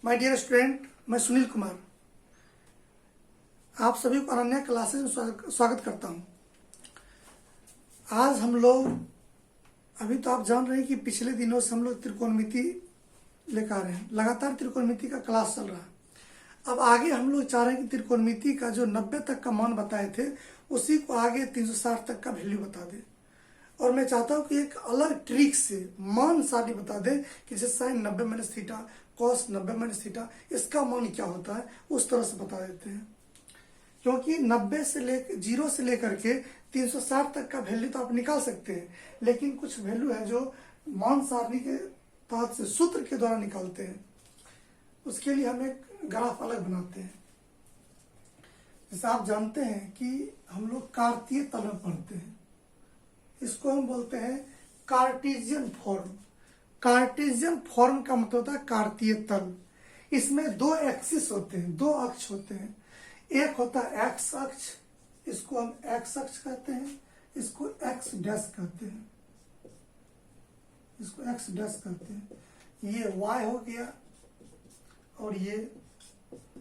My dear student, मैं सुनील कुमार आप सभी को अनन्या क्लासेस में स्वागत करता हूं। आज हम लोग अभी तो आप जान रहे हैं कि पिछले दिनों से हम लोग त्रिकोणमिति लेकर आ रहे हैं। लगातार त्रिकोणमिति का क्लास चल रहा है। अब आगे हम लोग चाह रहे हैं कि त्रिकोणमिति का जो 90 तक का मान बताए थे उसी को आगे 360 तक का वैल्यू बता दे। और मैं चाहता हूं कि एक अलग ट्रिक से मान सारणी बता दे कि जैसे sine 90 minus theta, cos 90 minus theta, इसका मान क्या होता है उस तरह से बता देते हैं। क्योंकि 90 से लेकर 0 से लेकर के 360 तक का वैल्यू तो आप निकाल सकते हैं, लेकिन कुछ वैल्यू है जो मान सारणी के तहत से सूत्र के द्वारा निकालते हैं। उसके लिए हम एक ग्राफ अलग बनाते हैं। जैसे आप जानते हैं कि हम लोग कार्तीय तल में पढ़ते हैं, इसको हम बोलते हैं कार्टेशियन फॉर्म। कार्टेशियन फॉर्म का मतलब होता है कार्तीय तल। इसमें दो एक्सिस होते हैं, दो अक्ष होते हैं। एक होता है एक्स अक्ष, इसको हम एक्स अक्ष कहते हैं, इसको एक्स डैश कहते हैं, इसको एक्स डैश कहते हैं। ये वाई हो गया और ये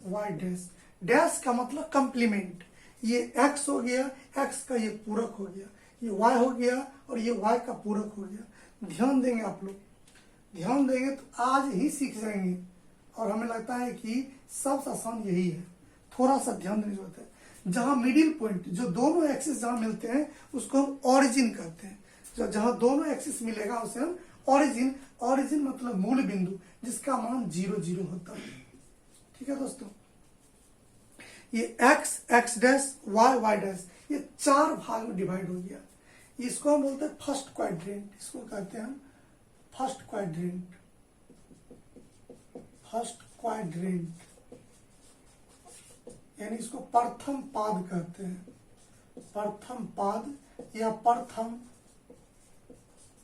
वाई डैश। डैश का मतलब कंप्लीमेंट। ये एक्स हो गया, एक्स का ये पूरक हो गया, ये वाई हो गया और ये वाई का पूरक हो गया। ध्यान देंगे आप लोग, ध्यान देंगे तो आज ही सीख जाएंगे। और हमें लगता है कि सबसे आसान यही है, थोड़ा सा ध्यान देने की जरूरत है। जहां मिडिल पॉइंट, जो दोनों एक्सिस जहां मिलते हैं उसको हम ओरिजिन कहते हैं। जहां दोनों एक्सिस मिलेगा उसे हम ओरिजिन, ओरिजिन मतलब मूल बिंदु जिसका मान 0 0 होता है। ठीक है दोस्तों, ये x x dash y y dash ये 4 भाग में डिवाइड हो गया। इसको हम बोलते हैं फर्स्ट क्वाड्रेंट, इसको कहते हैं हम फर्स्ट क्वाड्रेंट। फर्स्ट क्वाड्रेंट यानी इसको प्रथम पाद कहते हैं, प्रथम पाद या प्रथम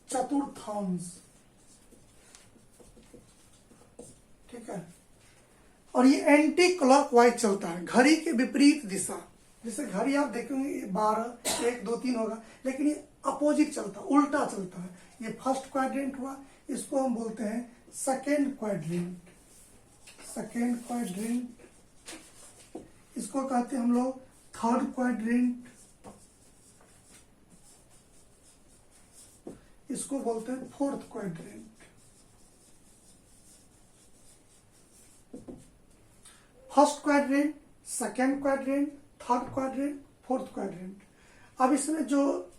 चतुर्थांश। ठीक है, और ये एंटी क्लॉकवाइज चलता है, घड़ी के विपरीत दिशा। जैसे घड़ी आप देखेंगे 12 1 2 3 होगा, लेकिन ये अपोजिट चलता है, उल्टा चलता है। ये फर्स्ट क्वाड्रेंट हुआ, इसको हम बोलते हैं सेकेंड क्वाड्रेंट। सेकेंड क्वाड्रेंट इसको कहते हैं हम लोग थर्ड क्वाड्रेंट, इसको बोलते हैं fourth quadrant. First quadrant, second quadrant, third quadrant, fourth quadrant. अब इसमें जो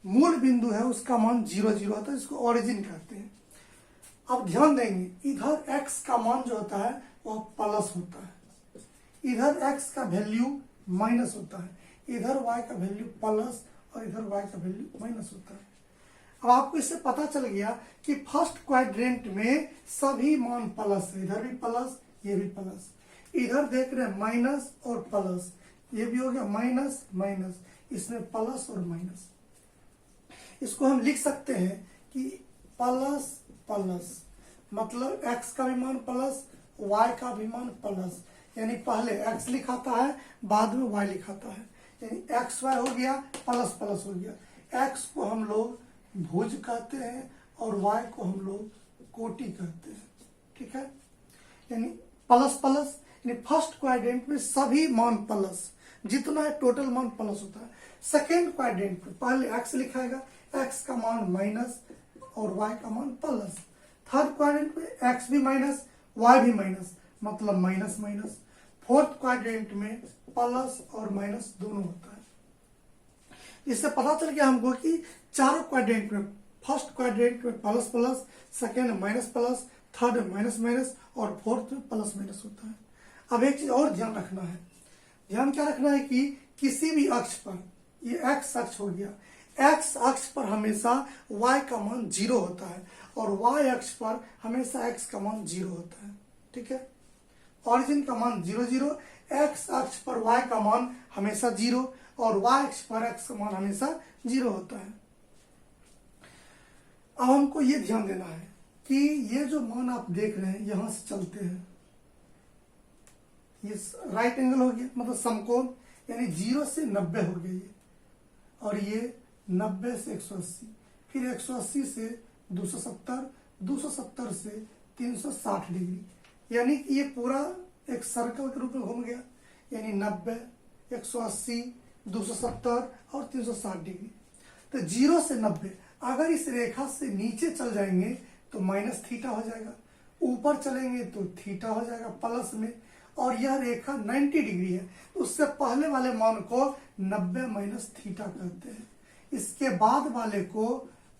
मूल बिंदु है उसका मान 0 0 होता है, इसको ओरिजिन कहते हैं। अब ध्यान देंगे, इधर x का मान जो होता है वह प्लस होता है, इधर x का वैल्यू माइनस होता है, इधर y का वैल्यू प्लस और इधर y का वैल्यू माइनस होता है। अब आपको इससे पता चल गया कि फर्स्ट क्वाड्रेंट में सभी मान प्लस है, इधर भी प्लस, ये भी प्लस। इधर देख रहे हैं माइनस और प्लस, ये भी हो गया माइनस माइनस, इसमें प्लस और माइनस। इसको हम लिख सकते हैं कि प्लस प्लस मतलब x का भी मान प्लस, y का भी मान प्लस। यानी पहले x लिखाता है, बाद में y लिखाता है, यानी एक्स वाई हो गया, प्लस प्लस हो गया। x को हम लोग भुज कहते हैं और y को हम लोग कोटि कहते हैं। ठीक है, यानी प्लस प्लस, यानी फर्स्ट क्वाड्रेंट में सभी मान प्लस, जितना है टोटल मान प्लस होता है। सेकेंड क्वाड्रेंट में पहले x लिखाएगा, x का मान माइनस और y का मान प्लस। थर्ड क्वाड्रेंट में x भी माइनस, y भी माइनस, मतलब माइनस माइनस। फोर्थ क्वाड्रेंट में प्लस और माइनस दोनों होता है। इससे पता चल गया हमको कि चारों क्वाड्रेंट में, फर्स्ट क्वाड्रेंट में plus plus, second minus plus, third minus minus और फोर्थ में प्लस माइनस होता है। अब एक चीज और ध्यान रखना है, ध्यान क्या रखना है कि किसी भी अक्ष पर, ये एक्स अक्ष हो गया, एक्स अक्ष पर हमेशा y का मान 0 होता है और y अक्ष पर हमेशा x का मान 0 होता है। ठीक है, ओरिजिन का मान 0 0, एक्स अक्ष पर y का मान हमेशा 0 और y अक्ष पर x का मान हमेशा 0 होता है। अब हमको ये ध्यान देना है कि ये जो मान आप देख रहे हैं यहां से चलते हैं, ये राइट एंगल हो गया मतलब समकोण, यानी 0 से 90 हो गया ये, और ये 90 से 180, फिर 180 से 270, 270 से 360 डिग्री, यानी कि ये पूरा एक सर्कल के रूप में घूम गया, यानी 90, 180, 270 और 360 डिग्री। तो 0 से 90 अगर इस रेखा से नीचे चल जाएंगे तो माइनस थीटा हो जाएगा, ऊपर चलेंगे तो थीटा हो जाएगा प्लस में, और यह रेखा 90 डिग्री है, उससे पहले वाले मान को 90 माइनस थीटा कहते हैं, इसके बाद वाले को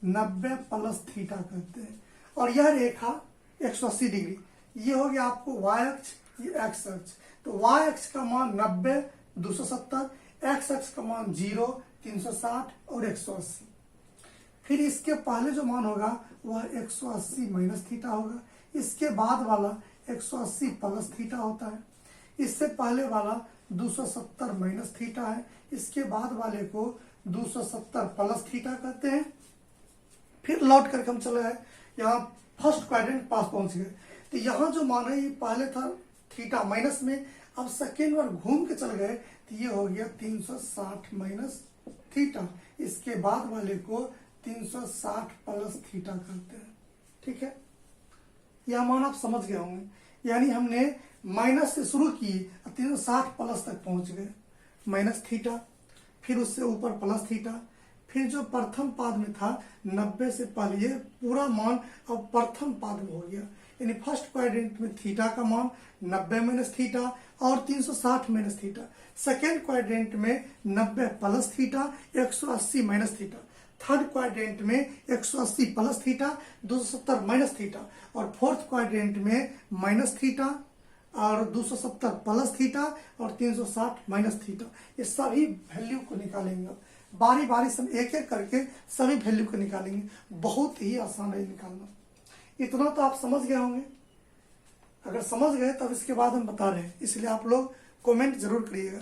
90 प्लस थीटा कहते हैं। और यह रेखा 180 डिग्री, ये हो गया आपको y अक्ष, ये x अक्ष। तो y अक्ष का मान 90, 270, x अक्ष का मान 0, 360 और 180। फिर इसके पहले जो मान होगा वह 180 माइनस थीटा होगा, इसके बाद वाला 180 प्लस थीटा होता है, इससे पहले वाला 270 माइनस थीटा है, इसके बाद वाले को 270 प्लस थीटा कहते हैं। फिर लौट करके हम चले गए यहाँ फर्स्ट क्वाड्रेंट पास पहुंच गए। तो यहाँ जो मान है ये पहले था थीटा माइनस में, अब सेकेंड बार घूम के चल गए तो ये हो गया 360 माइनस थीटा, इसके बाद वाले को 360 प्लस थीटा कहते हैं। ठीक है, यह मान आप समझ गए होंगे। यानी हमने माइनस से शुरू की 360 प्लस तक पहुंच गए, माइनस थीटा, फिर उससे ऊपर प्लस थीटा, फिर जो प्रथम पाद में था 90 से पहले, ये पूरा मान अब प्रथम पाद में हो गया। यानी फर्स्ट क्वाड्रेंट में थीटा का मान 90 माइनस थीटा और 360 माइनस थीटा, सेकेंड क्वाड्रेंट में 90 plus theta, 180 minus theta, third quadrant में 180 प्लस थीटा, 270 माइनस थीटा, और फोर्थ क्वाड्रेंट में माइनस थीटा और 270 प्लस थीटा और 360 माइनस थीटा। ये सभी वैल्यू को निकालेंगे, बारी बारी से एक एक करके सभी वैल्यू को निकालेंगे। बहुत ही आसान है निकालना, इतना तो आप समझ गए होंगे। अगर समझ गए तब इसके बाद हम बता रहे हैं, इसलिए आप लोग कमेंट जरूर करिएगा।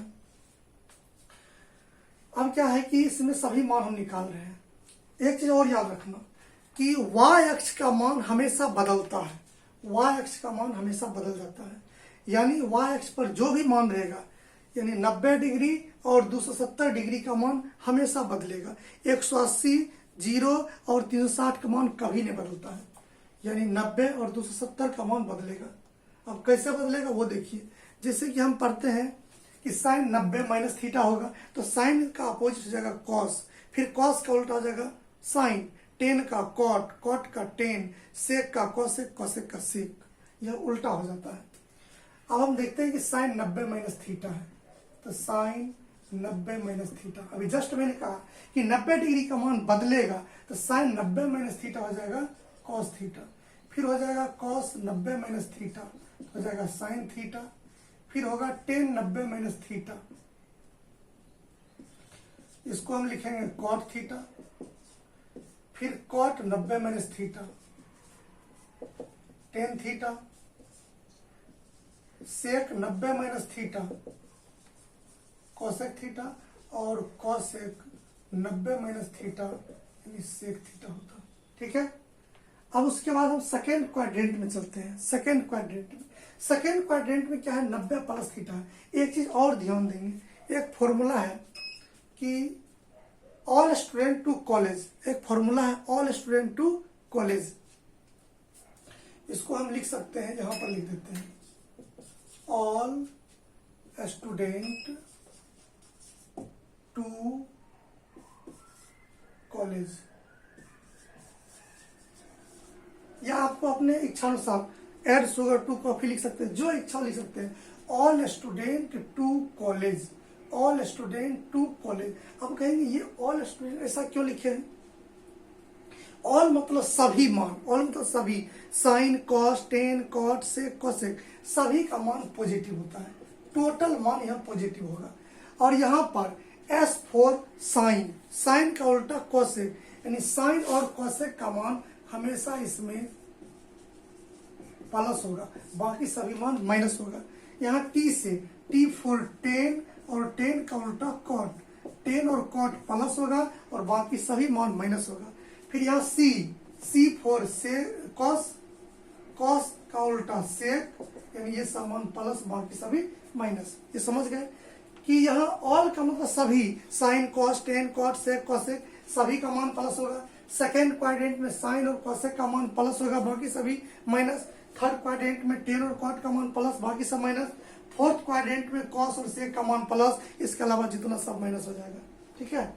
अब क्या है कि इसमें सभी मान हम निकाल रहे हैं। एक चीज और याद रखना कि y अक्ष का मान हमेशा बदलता है, y अक्ष का मान हमेशा बदल जाता है। यानी y अक्ष पर जो भी मान रहेगा, यानी 90 डिग्री और 270 डिग्री का मान हमेशा बदलेगा, 180, 0 और 360 का मान कभी नहीं बदलता है। यानी 90 और 270 का मान बदलेगा। अब कैसे बदलेगा वो देखिए, जैसे कि हम पढ़ते हैं कि साइन 90 माइनस थीटा होगा, तो साइन का अपोजिट हो जाएगा कॉस, फिर कॉस का उल्टा हो जाएगा साइन, टेन का कॉट, कॉट का टेन, सेक का कॉसेक, कॉसेक का सेक, यह उल्टा हो जाता है। अब हम देखते हैं कि साइन 90 माइनस थीटा है, तो साइन 90 माइनस थीटा, अभी जस्ट मैंने कहा कि 90 डिग्री का मान बदलेगा, तो साइन 90 माइनस थीटा हो जाएगा कॉस थीटा, फिर हो जाएगा कॉस 90 माइनस थीटा हो जाएगा साइन थीटा, फिर होगा टेन 90 माइनस थीटा, इसको हम लिखेंगे कॉट थीटा, फिर cot 90 minus theta, tan theta, sec 90 minus theta, cosec theta, और कोसेक 90 माइनस थीटा यानी सेक थीटा होता। ठीक है, अब उसके बाद हम सेकेंड क्वाड्रेंट में चलते हैं। सेकेंड क्वाड्रेंट में क्या है, 90 प्लस थीटा है। एक चीज और ध्यान देंगे, एक फॉर्मूला है कि ऑल स्टूडेंट टू कॉलेज, एक फॉर्मूला है ऑल स्टूडेंट टू कॉलेज, इसको हम लिख सकते हैं, यहां पर लिख देते हैं ऑल स्टूडेंट टू कॉलेज, या आपको अपने इच्छा अनुसार एड शुगर टू कॉफी लिख सकते हैं, जो इच्छा लिख सकते हैं। All student to college, all student to college. अब कहेंगे ये ऑल स्टूडेंट ऐसा क्यों लिखे हैं? ऑल मतलब सभी मान, ऑल मतलब सभी, साइन, कॉस, टेन, कॉट, सेक, कोसेक, सभी का मान पॉजिटिव होता है, टोटल मान यहाँ पॉजिटिव होगा। और यहाँ पर एस फॉर साइन, साइन का उल्टा कोसेक, यानी साइन और कोसेक का मान हमेशा इसमें प्लस होगा, बाकी सभी मान माइनस होगा। यहाँ टी से, टी फॉर टेन और टेन का उल्टा कॉट, टेन और कॉट प्लस होगा और बाकी सभी मान माइनस होगा। फिर यहाँ सी, सी फॉर से कॉस, कॉस का उल्टा सेक, यानी ये सब मान प्लस बाकी सभी माइनस। ये समझ गए कि यहाँ ऑल का मतलब सभी, साइन, कॉस, टेन, कॉट, सेक, कॉसेक, सभी का मान प्लस होगा। सेकेंड क्वाड्रेंट में साइन और कोसेक का मान प्लस होगा, बाकी सभी माइनस। थर्ड क्वाड्रेंट में टेन और कॉट का मान प्लस, बाकी सब माइनस। फोर्थ क्वाड्रेंट में कॉस और सेक का मान प्लस, इसके अलावा जितना सब माइनस हो जाएगा। ठीक है।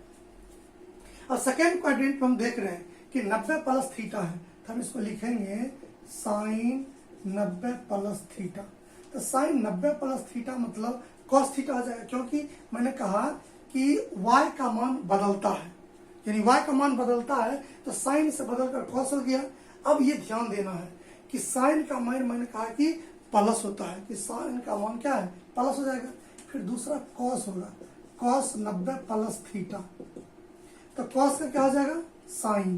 और सेकेंड क्वाड्रेंट में हम देख रहे हैं कि 90 प्लस थीटा है, तो हम इसको लिखेंगे साइन 90 प्लस थीटा। तो साइन 90 प्लस थीटा मतलब कॉस थीटा हो जाएगा, क्योंकि मैंने कहा कि y का मान बदलता है, यानी y का मान बदलता है तो साइन से बदलकर कॉस हो गया। अब ये ध्यान देना है कि साइन का मान मैंने कहा कि प्लस होता है, कि साइन का मान क्या है, प्लस हो जाएगा। फिर दूसरा कॉस होगा, कॉस 90 प्लस थीटा, तो कॉस का क्या हो जाएगा, साइन,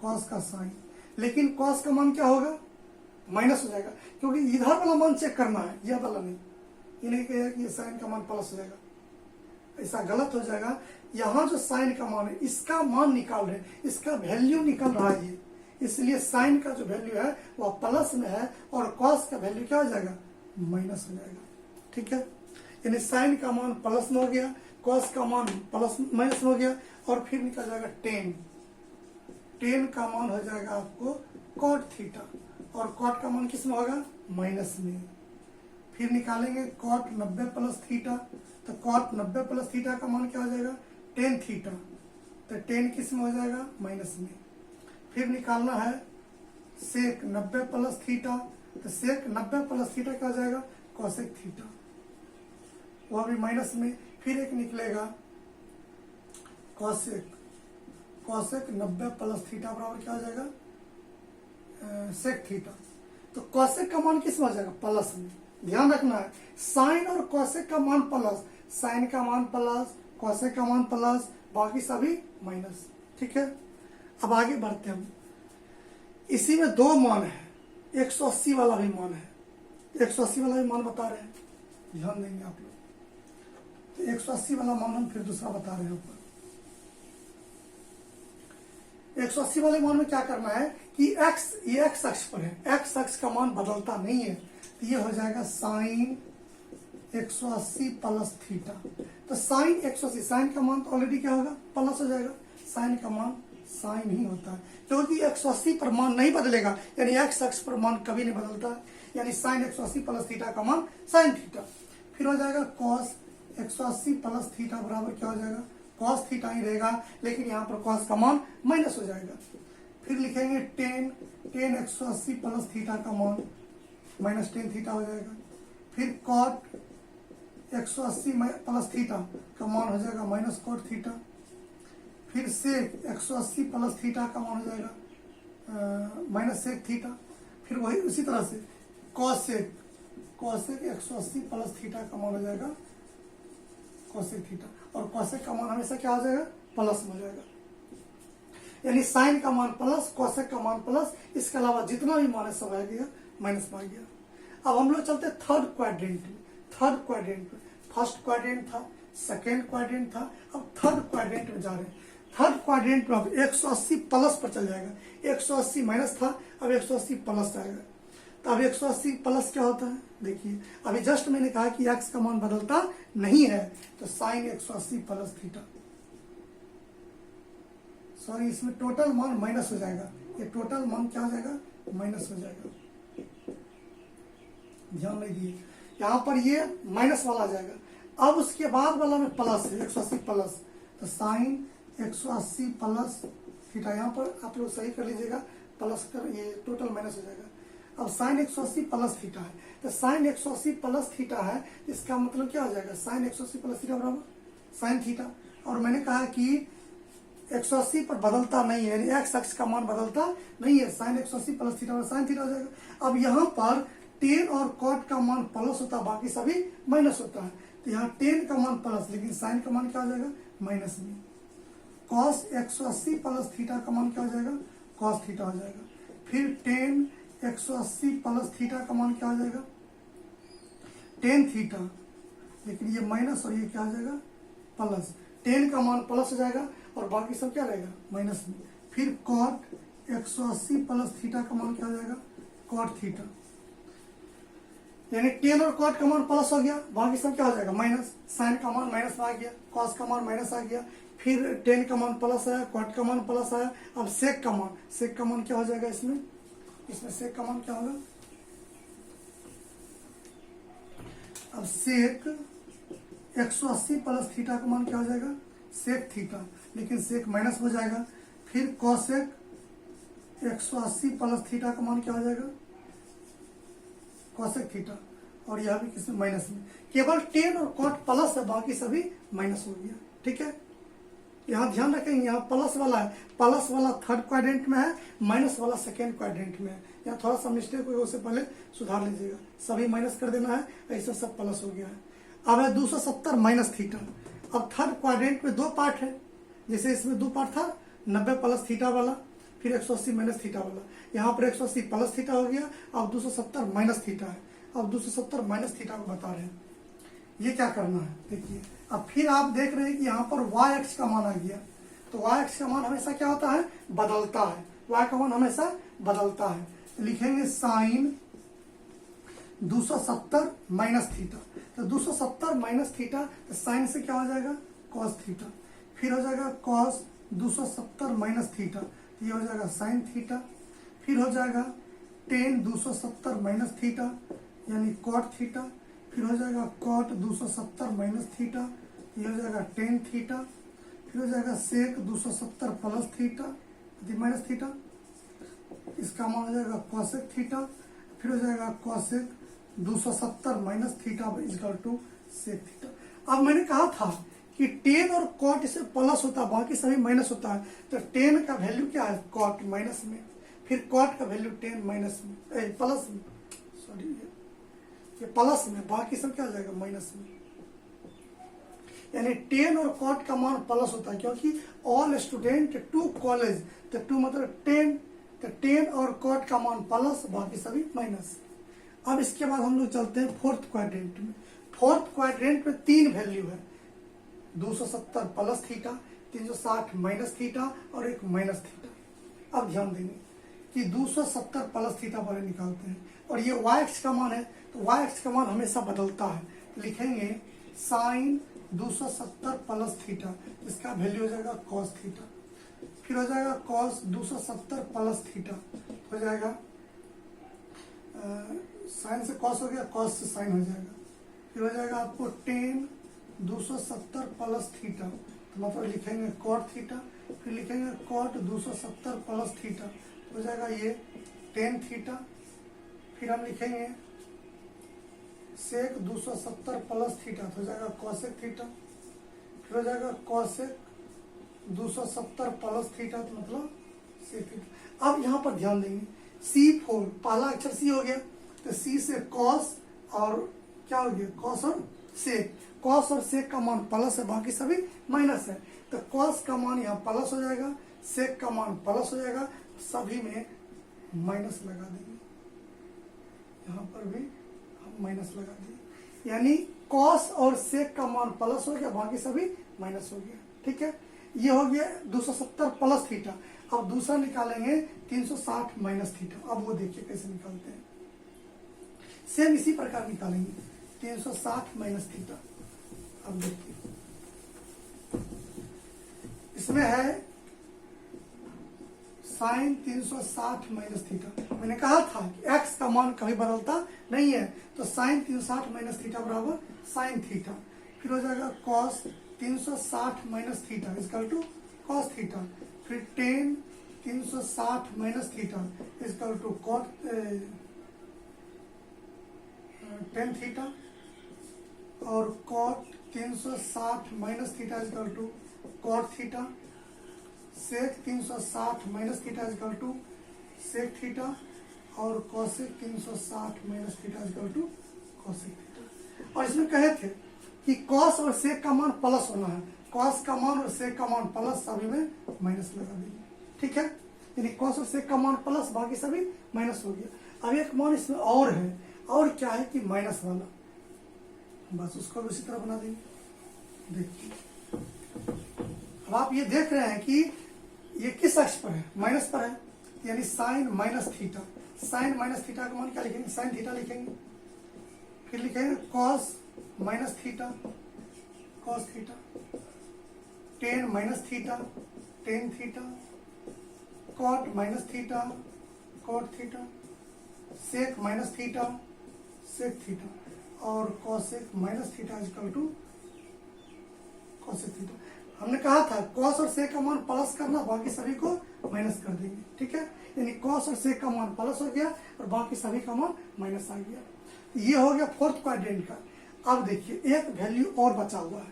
कॉस का साइन। लेकिन कॉस का मान क्या होगा, माइनस हो जाएगा, क्योंकि इधर वाला मान चेक करना है, यह वाला नहीं। ये नहीं कहेगा कि ये साइन का मान प्लस हो जाएगा, ऐसा गलत हो जाएगा। यहाँ जो साइन का मान है इसका मान निकाल रहे हैं, इसका वैल्यू निकल रहा है ये, इसलिए साइन का जो वैल्यू है वह प्लस में है और कॉस का वैल्यू क्या हो जाएगा, माइनस हो जाएगा। ठीक है, यानी साइन का मान प्लस में हो गया, कॉस का मान प्लस माइनस में हो गया, और फिर निकल जाएगा टेन। टेन का मान हो जाएगा आपको कॉट थीटा, और कॉट का मान किस में होगा, माइनस में। फिर निकालेंगे कॉट 90 प्लस थीटा, तो कॉट 90 प्लस थीटा का मान क्या हो जाएगा, टेन थीटा, तो टेन किस में हो जाएगा, माइनस में। फिर निकालना है सेक 90 प्लस थीटा, तो सेक 90 प्लस थीटा क्या हो जाएगा, कॉसेक थीटा, वह भी माइनस में। फिर एक निकलेगा कॉसेक, कॉसेक 90 प्लस थीटा बराबर क्या हो जाएगा, सेक थीटा। तो कॉसेक का मान किस में हो जाएगा, प्लस में। ध्यान रखना है, साइन और कॉसेक का मान प्लस, साइन का मान प्लस, कॉसेक का मान प्लस, बाकी सभी माइनस। ठीक है, अब आगे बढ़ते हैं। इसी में दो मान है, 180 वाला भी मान है, 180 वाला भी मान बता रहे हैं, ध्यान देंगे आप लोग। तो 180 वाला मान हम फिर दूसरा बता रहे हैं ऊपर। 180 वाले मान में क्या करना है कि x, ये x अक्ष पर है, x अक्ष का मान बदलता नहीं है, तो ये हो जाएगा साइन 180 प्लस थीटा। तो साइन 180, साइन का मान तो ऑलरेडी क्या होगा, प्लस हो जाएगा, साइन का मान साइन ही होता है, क्योंकि 180 पर मान नहीं बदलेगा, यानी x अक्ष पर मान कभी नहीं बदलता है, यानी साइन 180 प्लस थीटा का मान साइन थीटा। फिर हो जाएगा कॉस 180 प्लस थीटा बराबर क्या हो जाएगा, कॉस थीटा ही रहेगा, लेकिन यहाँ पर कॉस का मान माइनस हो जाएगा। फिर लिखेंगे टेन 180 प्लस थीटा का मान माइनस टेन थीटा हो जाएगा। फिर कॉट 180 प्लस थीटा का मान हो जाएगा माइनस कॉट थीटा। फिर सेक 180 प्लस थीटा का मान हो जाएगा माइनस सेक थीटा। फिर वही उसी तरह से कॉसेक 180 प्लस थीटा का मान हो जाएगा कॉसेक थीटा, और कॉसेक का मान हमेशा क्या हो जाएगा, प्लस में हो जाएगा। यानी साइन का मान प्लस, कॉसेक का मान प्लस, इसके अलावा जितना भी मान है सब आ गया माइनस में आ गया। अब हम लोग चलते थर्ड क्वाड्रेंट में। थर्ड क्वाड्रेंट में फर्स्ट क्वाड्रेंट था, सेकेंड क्वाड्रेंट था, अब थर्ड क्वाड्रेंट में जा रहे हैं। थर्ड क्वाड्रेंट में अब 180 प्लस पर चल जाएगा, 180 माइनस था, अब 180 प्लस आएगा। तो अब 180 प्लस क्या होता है, देखिए अभी जस्ट मैंने कहा कि x का मान बदलता नहीं है, तो साइन 180 प्लस थीटा, सॉरी इसमें टोटल मान माइनस हो जाएगा, ये टोटल मान क्या हो जाएगा, माइनस हो जाएगा। ध्यान दीजिए, यहाँ पर ये माइनस वाला आ जाएगा। अब उसके बाद वाला में प्लस है, 180 प्लस, तो साइन 180 प्लस थीटा, यहाँ पर आप लोग सही कर लीजिएगा, प्लस कर ये टोटल माइनस हो जाएगा। अब साइन 180 प्लस थीटा है, तो साइन 180 प्लस थीटा है, इसका मतलब क्या हो जाएगा, साइन 180 प्लस थीटा बराबर साइन थीटा। और मैंने कहा कि 180 पर बदलता नहीं है, यानी x अक्ष का मान बदलता नहीं है, sine 180 plus theta sine theta हो जाएगा। अब यहाँ पर टेन और कॉट का मान प्लस होता है, बाकी सभी माइनस होता है, तो यहाँ टेन का मान प्लस, लेकिन साइन का मान क्या हो जाएगा, माइनस में। कॉस 180 प्लस थीटा का मान क्या हो जाएगा, कॉस थीटा हो जाएगा। फिर टेन 180 प्लस थीटा का मान क्या हो जाएगा, टेन थीटा, लेकिन ये माइनस और ये क्या हो जाएगा, प्लस। टेन का मान प्लस हो जाएगा और बाकी सब क्या रहेगा, माइनस में। फिर कॉट 180 प्लस थीटा का मान क्या हो जाएगा, कॉट थीटा, यानी टेन और कॉट का मान प्लस हो गया, बाकी सब क्या हो जाएगा, माइनस। साइन का मान माइनस में आ गया, कॉस का मान माइनस आ गया, फिर टेन का मान प्लस आया, कॉट का मान प्लस आया। अब सेक का मान क्या हो जाएगा, इसमें सेक का मान क्या होगा, अब सेक 180 प्लस थीटा का मान क्या हो जाएगा, सेक थीटा, लेकिन सेक माइनस हो जाएगा। फिर कॉसेक 180 प्लस थीटा का मान क्या हो जाएगा, कॉसेक थीटा, और यह भी किसमें, माइनस में। केवल टेन और कॉट प्लस है, बाकी सभी माइनस हो गया। ठीक है, यहाँ ध्यान रखेंगे, यहाँ प्लस वाला है, प्लस वाला थर्ड क्वाड्रेंट में है, माइनस वाला सेकेंड क्वाड्रेंट में है। यहाँ थोड़ा सा मिस्टेक हुई, उससे पहले सुधार लीजिएगा, सभी माइनस कर देना है, ऐसा सब प्लस हो गया है। अब है 270 माइनस थीटा। अब थर्ड क्वाड्रेंट में दो पार्ट है, जैसे इसमें दो पार्ट था, 90 प्लस थीटा वाला, फिर 180 माइनस थीटा वाला। यहाँ पर 180 प्लस थीटा हो गया, अब 270 माइनस थीटा है। अब 270 माइनस थीटा को बता रहे हैं, ये क्या करना है देखिए। अब फिर आप देख रहे हैं कि यहाँ पर y अक्ष का मान आ गया, तो y अक्ष का मान हमेशा क्या होता है, बदलता है, y का मान हमेशा बदलता है। लिखेंगे साइन 270 माइनस थीटा, तो 270 माइनस थीटा, तो साइन से क्या हो जाएगा, कॉस थीटा। फिर हो जाएगा कॉस 270 माइनस थीटा, तो ये हो जाएगा साइन थीटा। फिर हो जाएगा टेन 270 माइनस थीटा यानी कॉट थीटा। फिर हो जाएगा कॉट 270 माइनस थीटा, ये हो जाएगा टेन थीटा। फिर हो जाएगा sec 270 plus theta minus theta, इसका मान हो जाएगा कॉसेक थीटा। फिर हो जाएगा cosec 270 minus theta equal to sec theta. अब मैंने कहा था कि टेन और कॉट इससे प्लस होता है, बाकी सभी माइनस होता है, तो टेन का वैल्यू क्या है, कॉट माइनस में, फिर कॉट का वैल्यू टेन माइनस में, प्लस में, सॉरी ये प्लस में, बाकी सब क्या हो जाएगा, माइनस में। यानी टेन और कॉट का मान प्लस होता है, क्योंकि ऑल स्टूडेंट टू कॉलेज, तो टू मतलब टेन, तो टेन और कॉट का मान प्लस, बाकी सभी माइनस। अब इसके बाद हम लोग चलते हैं फोर्थ क्वाड्रेंट में। फोर्थ क्वाड्रेंट में तीन वैल्यू है, 270 प्लस थीटा, 360 माइनस थीटा और एक माइनस थीटा। अब ध्यान देंगे कि 270 प्लस थीटा वाले निकालते हैं, और ये y अक्ष का मान है, तो y अक्ष का मान हमेशा बदलता है। लिखेंगे साइन 270 प्लस थीटा, इसका वैल्यू हो जाएगा कॉस थीटा। फिर हो जाएगा कॉस 270 प्लस थीटा, हो जाएगा साइन से कॉस हो गया, कॉस से साइन हो जाएगा। फिर हो जाएगा आपको टेन 270 प्लस थीटा, तो मतलब लिखेंगे कॉट थीटा। फिर लिखेंगे कॉट 270 प्लस थीटा, हो जाएगा ये टेन थीटा। फिर हम लिखेंगे सेक 270 प्लस थीटा, तो हो जाएगा कॉसेक थीटा। फिर हो जाएगा कॉसेक 270 प्लस थीटा, तो मतलब सेक थीटा। अब यहाँ पर ध्यान देंगे, C4 पहला अक्षर C हो गया, तो C से कॉस और क्या हो गया, कॉस और सेक। कॉस और सेक का मान प्लस है, बाकी सभी माइनस है, तो कॉस का मान यहाँ प्लस हो जाएगा, सेक का मान प्लस हो जाएगा, सभी में माइनस लगा देंगे। यहाँ पर भी हम माइनस लगा दिए, यानी कॉस और सेक का मान प्लस हो गया, बाकी सभी माइनस हो गया। ठीक है, ये हो गया 270 प्लस थीटा। अब दूसरा निकालेंगे 360 माइनस थीटा। अब वो देखिए कैसे निकालते हैं, सेम इसी प्रकार निकालेंगे 360 माइनस थीटा। अब देखिए इसमें है साइन 360 माइनस थीटा। मैंने कहा था कि x का मान कभी बदलता नहीं है, तो साइन 360 माइनस थीटा बराबर साइन थीटा। फिर हो जाएगा cos 360 minus theta equal to cos theta. फिर tan 360 minus theta equal to cot tan theta, और cot 360 minus theta equal to cot theta. Sec 360 minus theta equal to sec theta, और cosec 360 minus theta equal to cosec theta. और इसमें कहे थे कि cos और सेक का मान प्लस होना है, कॉस का मान और सेक का मान प्लस, सभी में माइनस लगा देंगे। ठीक है, यानी कॉस और सेक का मान प्लस, बाकी सभी माइनस हो गया। अब एक मान इसमें और है, और क्या है कि माइनस वाला, बस उसको भी उसी तरह बना देंगे। देखिए अब आप ये देख रहे हैं कि ये किस अक्ष पर है, माइनस पर है, यानी sine minus theta. Sine minus theta का मान क्या लिखेंगे, साइन थीटा लिखेंगे। फिर लिखेंगे cos minus theta, cos theta. Tan minus theta, tan theta. Cot minus theta, cot theta. Sec minus theta, sec theta. और cosec minus theta equal to cosec theta. हमने कहा था कॉस और सेक का मान प्लस करना, बाकी सभी को माइनस कर देंगे, ठीक है। यानी कॉस और सेक का मान प्लस हो गया और बाकी सभी का मान माइनस आ गया। ये हो गया फोर्थ क्वाड्रेंट का। अब देखिए एक वैल्यू और बचा हुआ है,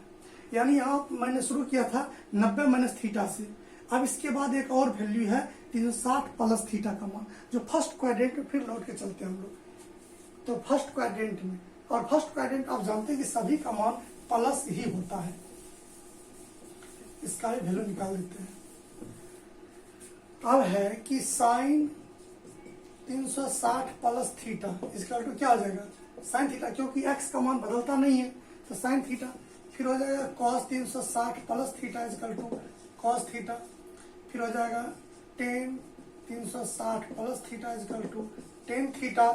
यानी यहाँ मैंने शुरू किया था 90 माइनस थीटा से। अब इसके बाद एक और वैल्यू है 360 प्लस थीटा का मान, जो फर्स्ट क्वाड्रेंट में फिर लौट के चलते हैं हम लोग। तो फर्स्ट क्वाड्रेंट में, और फर्स्ट क्वाड्रेंट आप जानते हैं कि सभी का मान प्लस ही होता है। इसका वैल्यू निकाल देते हैं। अब है कि साइन 360 प्लस थीटा इसका तो क्या हो जाएगा साइन थीटा, क्योंकि एक्स का मान बदलता नहीं है तो साइन थीटा। फिर हो जाएगा cos 360 plus theta equal to cos theta. फिर हो जाएगा tan 360 plus theta equal to tan theta.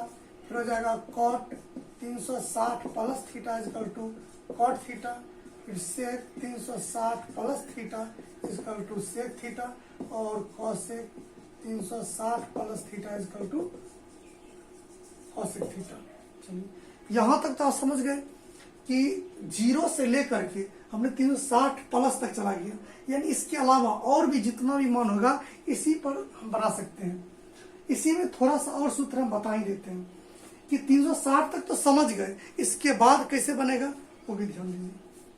फिर हो जाएगा cot 360 plus theta equal to cot theta. फिर sec 360 plus theta equal to sec theta. और cosec 360 plus theta equal to cosec theta. चलिए यहां तक तो आप समझ गए कि जीरो से लेकर के हमने 360 प्लस तक चला गया, यानी इसके अलावा और भी जितना भी मान होगा इसी पर हम बना सकते हैं। इसी में थोड़ा सा और सूत्र हम बता ही देते हैं कि 360 तक तो समझ गए, इसके बाद कैसे बनेगा वो भी ध्यान दीजिए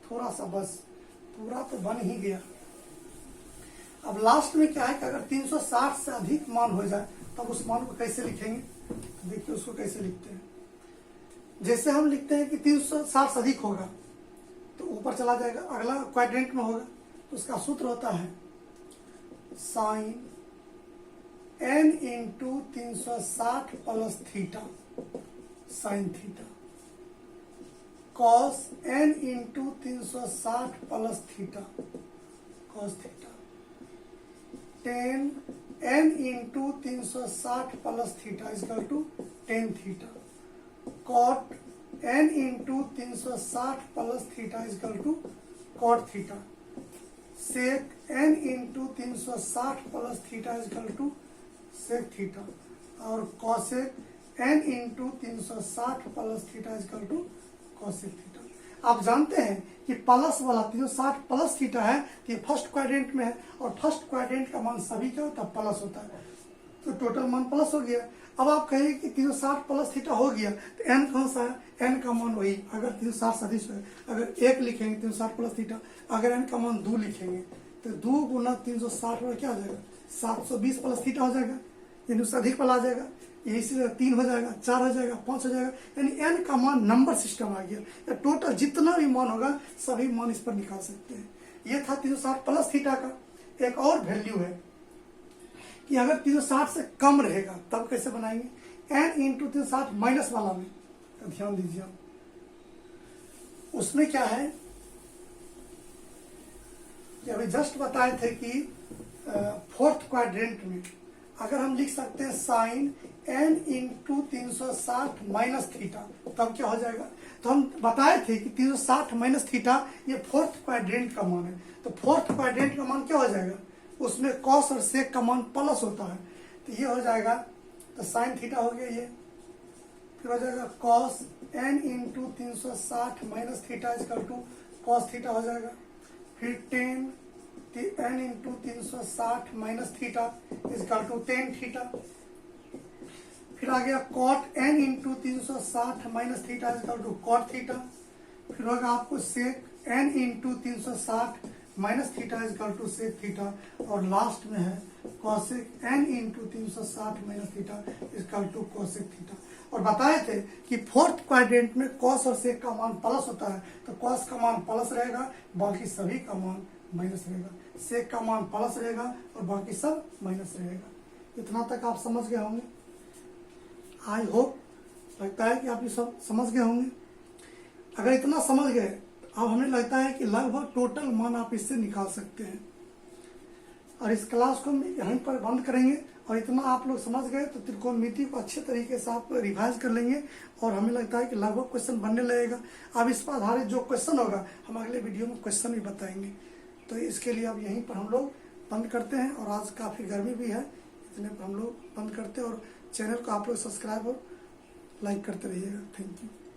थोड़ा सा, बस पूरा तो बन ही गया। अब लास्ट में क्या है कि अगर 360 से अधिक मान हो जाए तब उस मान को कैसे लिखेंगे, तो देखिए उसको कैसे लिखते हैं। जैसे हम लिखते हैं कि 360 से अधिक होगा तो ऊपर चला जाएगा, अगला क्वाड्रेंट में होगा तो उसका सूत्र होता है sine n into 360 plus theta sine theta, cos n into 360 plus theta cos theta, tan n into 360 plus theta equal to tan theta, cot n into 360 plus theta equal to cot theta, sec n into 360 plus theta equal to sec theta, और cosec n into 360 plus theta equal to cosec theta. आप जानते हैं कि plus वाला 360 plus theta है तो ये first quadrant में है, और फर्स्ट क्वाड्रेंट का मान सभी क्या होता है प्लस होता है, तो टोटल मान प्लस हो गया। अब आप कहेंगे कि 360 प्लस थीटा हो गया तो n कौन सा है, n का मान वही, अगर 360 सदिश है, अगर 1 लिखेंगे 360 प्लस थीटा, अगर n का मान 2 लिखेंगे तो 2 गुना 360 में क्या हो जाएगा 720 प्लस थीटा हो जाएगा, यानी उससे अधिक वाला आ जाएगा। यही से 3 हो जाएगा, 4 हो जाएगा, 5 हो जाएगा, यानी n का मान नंबर सिस्टम आ गया। या टोटल जितना भी मान होगा सभी मान इस पर निकाल सकते हैं। ये था 360 प्लस थीटा का। एक और वैल्यू है कि अगर 360 से कम रहेगा तब कैसे बनाएंगे, n इंटू 360 माइनस वाला में, तो ध्यान दीजिए उसमें क्या है कि अभी जस्ट बताए थे कि फोर्थ क्वाड्रेंट में अगर हम लिख सकते हैं sine n into 360 minus theta तब क्या हो जाएगा, तो हम बताए थे कि 360 माइनस थीटा ये फोर्थ क्वाड्रेंट का मान है, तो फोर्थ क्वाड्रेंट का मान क्या हो जाएगा, उसमें कॉस और सेक का मान प्लस होता है, तो ये हो जाएगा, तो साइन थीटा हो गया ये। फिर हो जाएगा cos n into 360 minus theta equal to cos theta हो जाएगा। फिर tan n into 360 minus theta equal to tan theta. फिर आ गया cot n into 360 minus theta equal to cot theta. फिर होगा आपको sec n into 360 minus theta equal to sec theta, और लास्ट में है cosec n into 360 minus theta equal to cosec theta. और बताए थे कि फोर्थ क्वाड्रेंट में कॉस और सेक का मान प्लस होता है, तो कॉस का मान प्लस रहेगा, बाकी सभी का मान माइनस रहेगा, सेक का मान प्लस रहेगा और बाकी सब माइनस रहेगा। इतना तक आप समझ गए होंगे, आई होप, लगता है कि आप ये सब समझ गए होंगे। अगर इतना समझ गए अब हमें लगता है कि लगभग टोटल मान आप इससे निकाल सकते हैं। और इस क्लास को हम यहीं पर बंद करेंगे, और इतना आप लोग समझ गए तो त्रिकोणमिति को अच्छे तरीके से आप रिवाइज कर लेंगे, और हमें लगता है कि लगभग क्वेश्चन बनने लगेगा। अब इस पर आधारित जो क्वेश्चन होगा हम अगले वीडियो में क्वेश्चन भी बताएंगे। तो इसके लिए अब यहीं पर हम लोग बंद करते हैं, और आज काफ़ी गर्मी भी है, इतने पर हम लोग बंद करते हैं। और चैनल को आप लोग सब्सक्राइब और लाइक करते रहिएगा। Thank you.